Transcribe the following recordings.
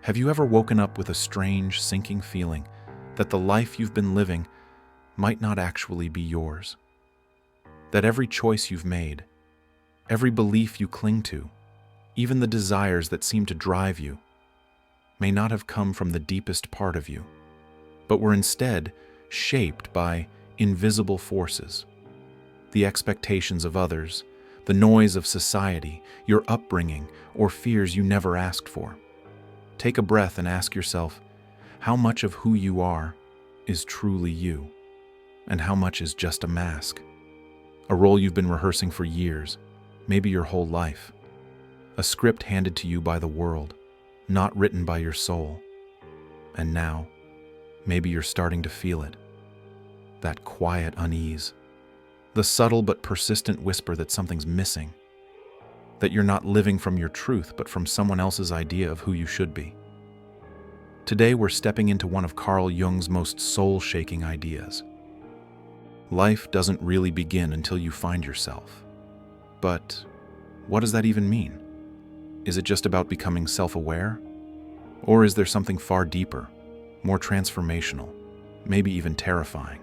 Have you ever woken up with a strange, sinking feeling that the life you've been living might not actually be yours? That every choice you've made, every belief you cling to, even the desires that seem to drive you, may not have come from the deepest part of you, but were instead shaped by invisible forces, the expectations of others, the noise of society, your upbringing, or fears you never asked for. Take a breath and ask yourself, how much of who you are is truly you, and how much is just a mask? A role you've been rehearsing for years, maybe your whole life. A script handed to you by the world, not written by your soul. And now, maybe you're starting to feel it. That quiet unease. The subtle but persistent whisper that something's missing. That you're not living from your truth, but from someone else's idea of who you should be. Today, we're stepping into one of Carl Jung's most soul-shaking ideas. Life doesn't really begin until you find yourself. But what does that even mean? Is it just about becoming self-aware? Or is there something far deeper, more transformational, maybe even terrifying,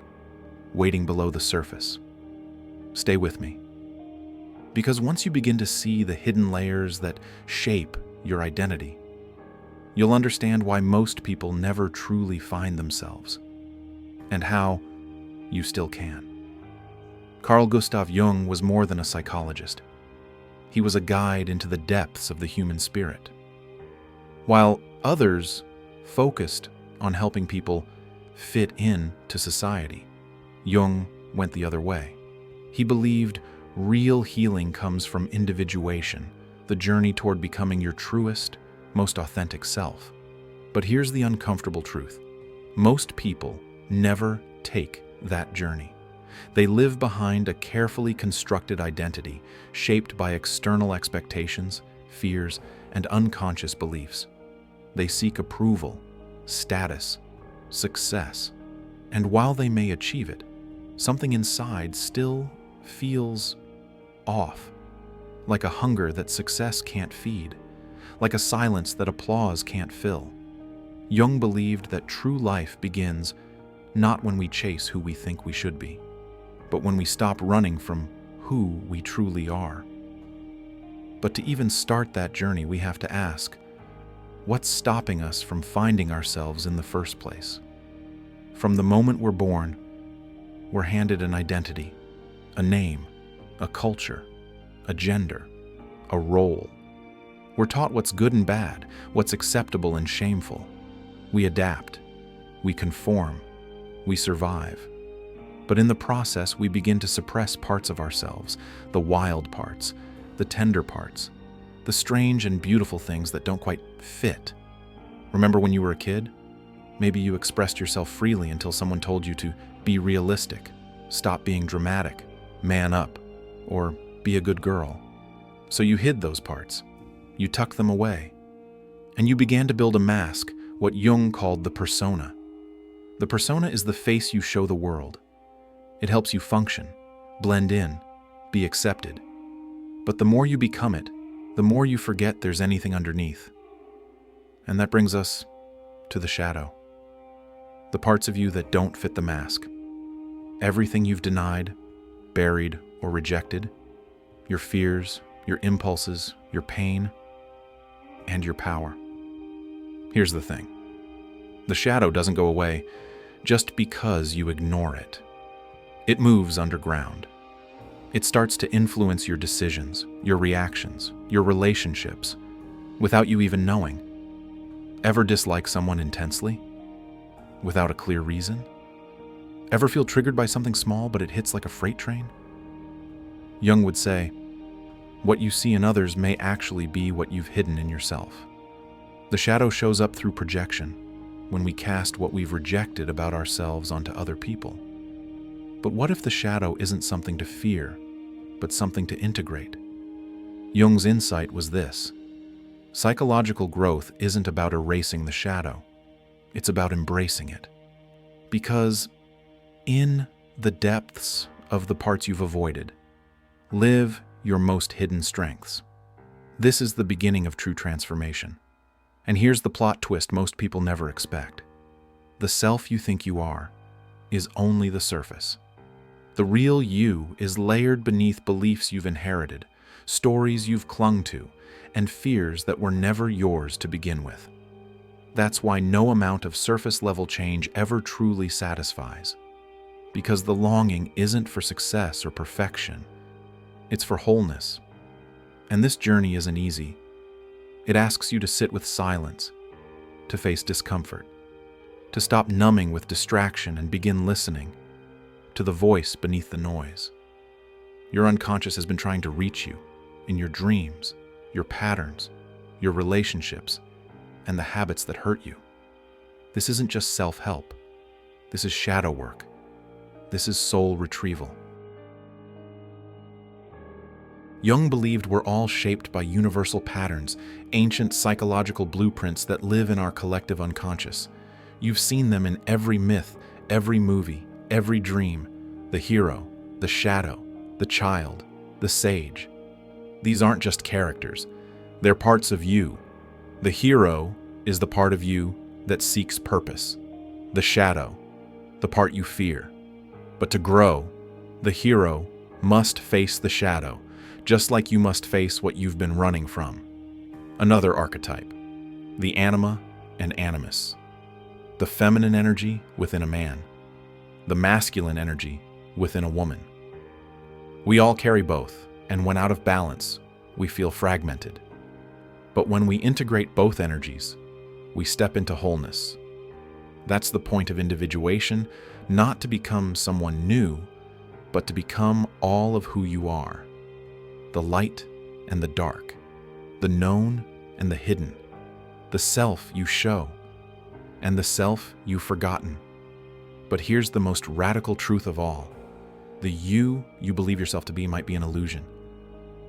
waiting below the surface? Stay with me. Because once you begin to see the hidden layers that shape your identity, you'll understand why most people never truly find themselves, and how you still can. Carl Gustav Jung was more than a psychologist. He was a guide into the depths of the human spirit. While others focused on helping people fit in to society, Jung went the other way. He believed real healing comes from individuation, the journey toward becoming your truest, most authentic self. But here's the uncomfortable truth. Most people never take that journey. They live behind a carefully constructed identity shaped by external expectations, fears, and unconscious beliefs. They seek approval, status, success, and while they may achieve it, something inside still feels off, like a hunger that success can't feed, like a silence that applause can't fill. Jung believed that true life begins not when we chase who we think we should be, but when we stop running from who we truly are. But to even start that journey, we have to ask, what's stopping us from finding ourselves in the first place? From the moment we're born, we're handed an identity, a name, a culture, a gender, a role. We're taught what's good and bad, what's acceptable and shameful. We adapt, we conform, we survive. But in the process, we begin to suppress parts of ourselves, the wild parts, the tender parts, the strange and beautiful things that don't quite fit. Remember when you were a kid? Maybe you expressed yourself freely until someone told you to be realistic, stop being dramatic, man up, or be a good girl. So you hid those parts. You tucked them away. And you began to build a mask, what Jung called the persona. The persona is the face you show the world. It helps you function, blend in, be accepted. But the more you become it, the more you forget there's anything underneath. And that brings us to the shadow. The parts of you that don't fit the mask. Everything you've denied, buried, or rejected. Your fears, your impulses, your pain, and your power. Here's the thing. The shadow doesn't go away just because you ignore it. It moves underground. It starts to influence your decisions, your reactions, your relationships, without you even knowing. Ever dislike someone intensely? Without a clear reason? Ever feel triggered by something small but it hits like a freight train? Jung would say, what you see in others may actually be what you've hidden in yourself. The shadow shows up through projection, when we cast what we've rejected about ourselves onto other people. But what if the shadow isn't something to fear, but something to integrate? Jung's insight was this: psychological growth isn't about erasing the shadow, it's about embracing it. Because in the depths of the parts you've avoided, live your most hidden strengths. This is the beginning of true transformation. And here's the plot twist most people never expect. The self you think you are is only the surface. The real you is layered beneath beliefs you've inherited, stories you've clung to, and fears that were never yours to begin with. That's why no amount of surface-level change ever truly satisfies. Because the longing isn't for success or perfection. It's for wholeness. And this journey isn't easy. It asks you to sit with silence, to face discomfort, to stop numbing with distraction and begin listening to the voice beneath the noise. Your unconscious has been trying to reach you in your dreams, your patterns, your relationships, and the habits that hurt you. This isn't just self-help. This is shadow work. This is soul retrieval. Jung believed we're all shaped by universal patterns, ancient psychological blueprints that live in our collective unconscious. You've seen them in every myth, every movie, every dream. The hero, the shadow, the child, the sage. These aren't just characters. They're parts of you. The hero is the part of you that seeks purpose. The shadow, the part you fear. But to grow, the hero must face the shadow, just like you must face what you've been running from. Another archetype, the anima and animus. The feminine energy within a man, the masculine energy within a woman. We all carry both, and when out of balance, we feel fragmented. But when we integrate both energies, we step into wholeness. That's the point of individuation, not to become someone new, but to become all of who you are. The light and the dark, the known and the hidden, the self you show, and the self you've forgotten. But here's the most radical truth of all. The you believe yourself to be might be an illusion.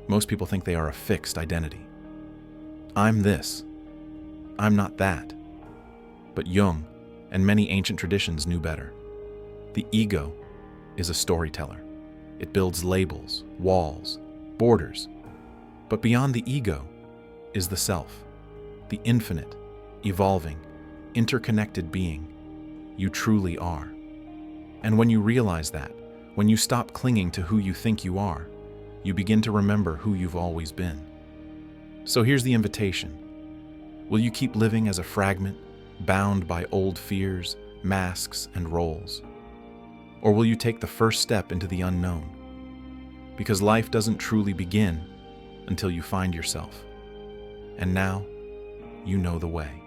Most people think they are a fixed identity. I'm this. I'm not that. But Jung and many ancient traditions knew better. The ego is a storyteller. It builds labels, walls, borders. But beyond the ego is the self, the infinite, evolving, interconnected being you truly are. And when you realize that, when you stop clinging to who you think you are, you begin to remember who you've always been. So here's the invitation. Will you keep living as a fragment, bound by old fears, masks, and roles? Or will you take the first step into the unknown? Because life doesn't truly begin until you find yourself. And now, you know the way.